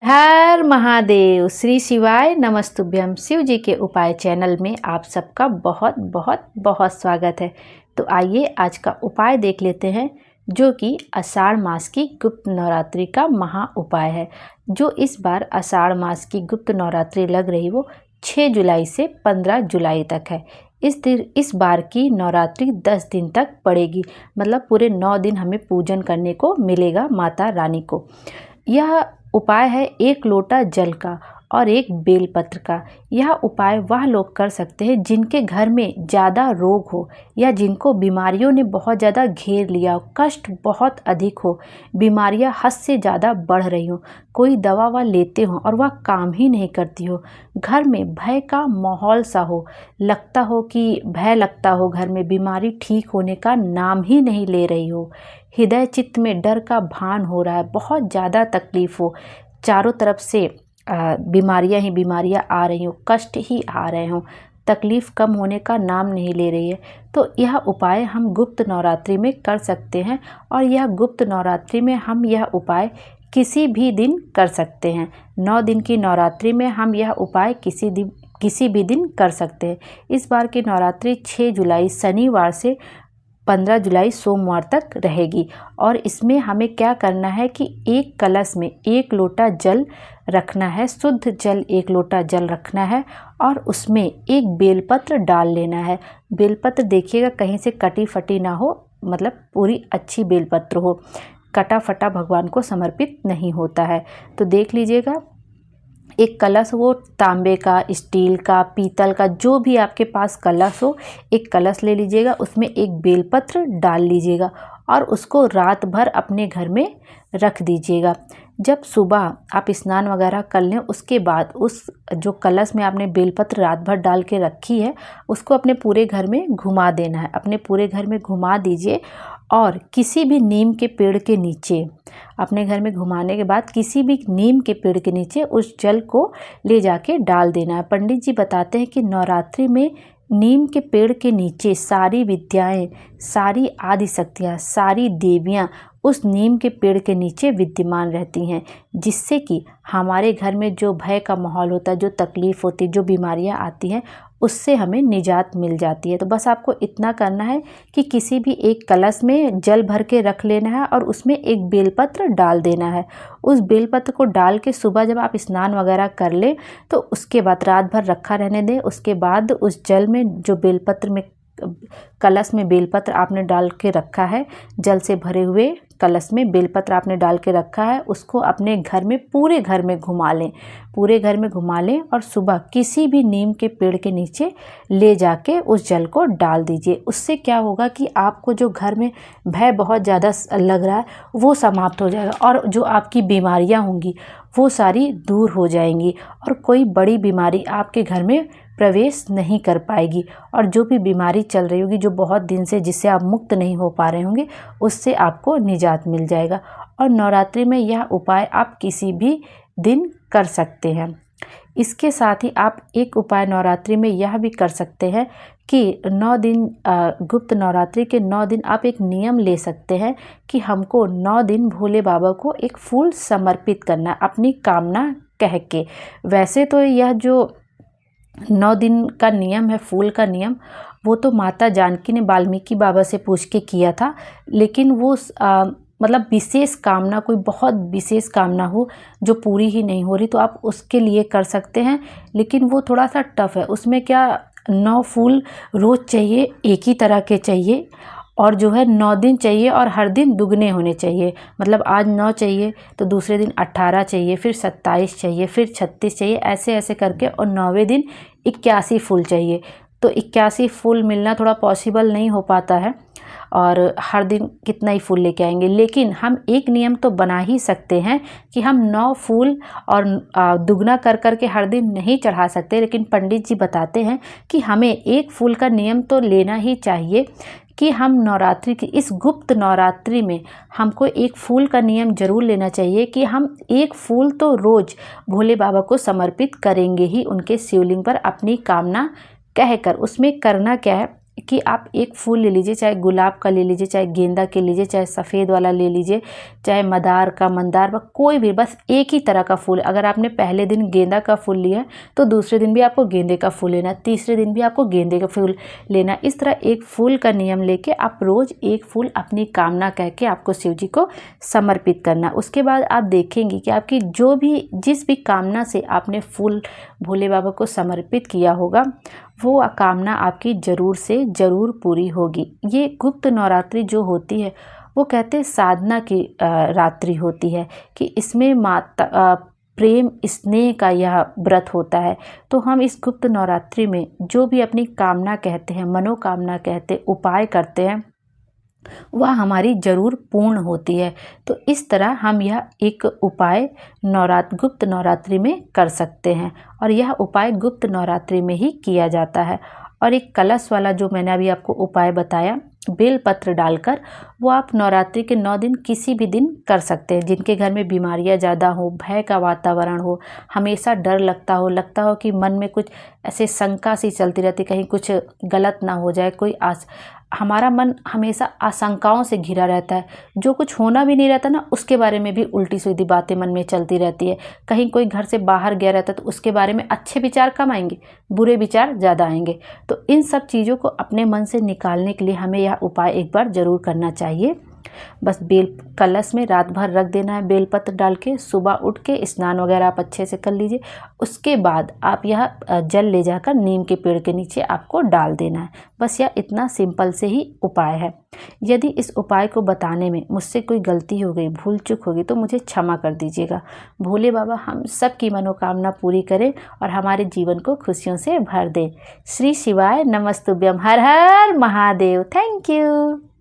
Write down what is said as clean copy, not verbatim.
हर महादेव, श्री शिवाय नमस्तुभ्यम। शिव जी के उपाय चैनल में आप सबका बहुत बहुत बहुत स्वागत है। तो आइए आज का उपाय देख लेते हैं, जो कि आषाढ़ मास की गुप्त नवरात्रि का महा उपाय है। जो इस बार आषाढ़ मास की गुप्त नवरात्रि लग रही वो 6 जुलाई से 15 जुलाई तक है। इस बार की नवरात्रि 10 दिन तक पड़ेगी, मतलब पूरे 9 दिन हमें पूजन करने को मिलेगा माता रानी को। यह उपाय है 1 लोटा जल का और 1 बेलपत्र का। यह उपाय वह लोग कर सकते हैं जिनके घर में ज़्यादा रोग हो या जिनको बीमारियों ने बहुत ज़्यादा घेर लिया हो, कष्ट बहुत अधिक हो, बीमारियां हद से ज़्यादा बढ़ रही हो, कोई दवा वह लेते हो और वह काम ही नहीं करती हो, घर में भय का माहौल सा हो, लगता हो कि भय लगता हो, घर में बीमारी ठीक होने का नाम ही नहीं ले रही हो, हृदय चित्त में डर का भान हो रहा है, बहुत ज़्यादा तकलीफ हो, चारों तरफ से बीमारियां ही बीमारियां आ रही हो, कष्ट ही आ रहे हों, तकलीफ़ कम होने का नाम नहीं ले रही है, तो यह उपाय हम गुप्त नवरात्रि में कर सकते हैं। और यह गुप्त नवरात्रि में हम यह उपाय किसी भी दिन कर सकते हैं। 9 दिन की नवरात्रि में हम यह उपाय किसी भी दिन कर सकते हैं। इस बार की नवरात्रि 6 जुलाई शनिवार से 15 जुलाई सोमवार तक रहेगी। और इसमें हमें क्या करना है कि एक कलश में 1 लोटा जल रखना है, शुद्ध जल 1 लोटा जल रखना है और उसमें 1 बेलपत्र डाल लेना है। बेलपत्र देखिएगा कहीं से कटी फटी ना हो, मतलब पूरी अच्छी बेलपत्र हो, कटा फटा भगवान को समर्पित नहीं होता है। तो देख लीजिएगा, एक कलश, वो तांबे का, स्टील का, पीतल का, जो भी आपके पास कलश हो, एक कलश ले लीजिएगा, उसमें 1 बेलपत्र डाल लीजिएगा और उसको रात भर अपने घर में रख दीजिएगा। जब सुबह आप स्नान वगैरह कर लें, उसके बाद उस जो कलश में आपने बेलपत्र रात भर डाल के रखी है, उसको अपने पूरे घर में घुमा देना है। अपने पूरे घर में घुमा दीजिए और किसी भी नीम के पेड़ के नीचे, अपने घर में घुमाने के बाद किसी भी नीम के पेड़ के नीचे उस जल को ले जाके डाल देना है। पंडित जी बताते हैं कि नवरात्रि में नीम के पेड़ के नीचे सारी विद्याएं, सारी आदि शक्तियाँ, सारी देवियाँ उस नीम के पेड़ के नीचे विद्यमान रहती हैं, जिससे कि हमारे घर में जो भय का माहौल होता है, जो तकलीफ़ होती है, जो बीमारियां आती हैं, उससे हमें निजात मिल जाती है। तो बस आपको इतना करना है कि किसी भी एक कलश में जल भर के रख लेना है और उसमें 1 बेलपत्र डाल देना है। उस बेलपत्र को डाल के सुबह जब आप स्नान वगैरह कर लें, तो उसके बाद रात भर रखा रहने दें। उसके बाद उस जल में जो बेलपत्र में, कलश में बेलपत्र आपने डाल के रखा है, जल से भरे हुए कलश में बेलपत्र आपने डाल के रखा है, उसको अपने घर में, पूरे घर में घुमा लें, पूरे घर में घुमा लें और सुबह किसी भी नीम के पेड़ के नीचे ले जाके उस जल को डाल दीजिए। उससे क्या होगा कि आपको जो घर में भय बहुत ज़्यादा लग रहा है वो समाप्त हो जाएगा और जो आपकी बीमारियां होंगी वो सारी दूर हो जाएंगी और कोई बड़ी बीमारी आपके घर में प्रवेश नहीं कर पाएगी। और जो भी बीमारी चल रही होगी, जो बहुत दिन से जिससे आप मुक्त नहीं हो पा रहे होंगे, उससे आपको निजात मिल जाएगा। और नवरात्रि में यह उपाय आप किसी भी दिन कर सकते हैं। इसके साथ ही आप एक उपाय नवरात्रि में यह भी कर सकते हैं कि 9 दिन, गुप्त नवरात्रि के 9 दिन आप एक नियम ले सकते हैं कि हमको 9 दिन भोले बाबा को एक फूल समर्पित करना, अपनी कामना कह के। वैसे तो यह जो 9 दिन का नियम है, फूल का नियम, वो तो माता जानकी ने वाल्मीकि बाबा से पूछ के किया था, लेकिन वो मतलब विशेष कामना, कोई बहुत विशेष कामना हो जो पूरी ही नहीं हो रही, तो आप उसके लिए कर सकते हैं। लेकिन वो थोड़ा सा टफ है। उसमें क्या, 9 फूल रोज़ चाहिए, एक ही तरह के चाहिए, और जो है 9 दिन चाहिए और हर दिन दुगने होने चाहिए। मतलब आज 9 चाहिए तो दूसरे दिन 18 चाहिए, फिर 27 चाहिए, फिर 36 चाहिए, ऐसे ऐसे करके, और 9वें दिन 81 फूल चाहिए। तो 81 फूल मिलना थोड़ा पॉसिबल नहीं हो पाता है और हर दिन कितना ही फूल लेके आएंगे। लेकिन हम एक नियम तो बना ही सकते हैं कि हम 9 फूल और दुगना कर कर के हर दिन नहीं चढ़ा सकते, लेकिन पंडित जी बताते हैं कि हमें 1 फूल का नियम तो लेना ही चाहिए कि हम नवरात्रि की इस गुप्त नवरात्रि में हमको 1 फूल का नियम जरूर लेना चाहिए कि हम 1 फूल तो रोज़ भोले बाबा को समर्पित करेंगे ही, उनके शिवलिंग पर अपनी कामना कहकर। उसमें करना क्या है, कि आप एक फूल ले लीजिए, चाहे गुलाब का ले लीजिए, चाहे गेंदा के लीजिए, चाहे सफ़ेद वाला ले लीजिए, चाहे मदार का, मंदार का, कोई भी, बस एक ही तरह का फूल। अगर आपने पहले दिन गेंदा का फूल लिया तो दूसरे दिन भी आपको गेंदे का फूल लेना, तीसरे दिन भी आपको गेंदे का फूल लेना। इस तरह एक फूल का नियम लेके आप रोज़ एक फूल अपनी कामना कह के आपको शिव जी को समर्पित करना। उसके बाद आप देखेंगे कि आपकी जो भी, जिस भी कामना से आपने फूल भोले बाबा को समर्पित किया होगा, वो कामना आपकी ज़रूर से ज़रूर पूरी होगी। ये गुप्त नवरात्रि जो होती है वो कहते हैं साधना की रात्रि होती है, कि इसमें माता प्रेम स्नेह का यह व्रत होता है। तो हम इस गुप्त नवरात्रि में जो भी अपनी कामना कहते हैं, मनोकामना कहते हैं, उपाय करते हैं, वह हमारी ज़रूर पूर्ण होती है। तो इस तरह हम यह एक उपाय गुप्त नवरात्रि में कर सकते हैं, और यह उपाय गुप्त नवरात्रि में ही किया जाता है। और एक कलश वाला जो मैंने अभी आपको उपाय बताया, बेलपत्र डालकर, वो आप नवरात्रि के 9 दिन किसी भी दिन कर सकते हैं। जिनके घर में बीमारियां ज़्यादा हो, भय का वातावरण हो, हमेशा डर लगता हो कि मन में कुछ ऐसे शंका सी चलती रहती, कहीं कुछ गलत ना हो जाए, हमारा मन हमेशा आशंकाओं से घिरा रहता है। जो कुछ होना भी नहीं रहता ना, उसके बारे में भी उल्टी सीधी बातें मन में चलती रहती है। कहीं कोई घर से बाहर गया रहता है तो उसके बारे में अच्छे विचार कम आएंगे, बुरे विचार ज़्यादा आएंगे। तो इन सब चीज़ों को अपने मन से निकालने के लिए हमें यह उपाय एक बार ज़रूर करना चाहिए। बस कलश में रात भर रख देना है बेलपत्र डाल के, सुबह उठ के स्नान वगैरह आप अच्छे से कर लीजिए। उसके बाद आप यह जल ले जाकर नीम के पेड़ के नीचे आपको डाल देना है। बस यह इतना सिंपल से ही उपाय है। यदि इस उपाय को बताने में मुझसे कोई गलती हो गई, भूल चूक होगी, तो मुझे क्षमा कर दीजिएगा। भोले बाबा हम सब की मनोकामना पूरी करें और हमारे जीवन को खुशियों से भर दें। श्री शिवाय नमस्तुभ्यम। हर हर महादेव। Thank you.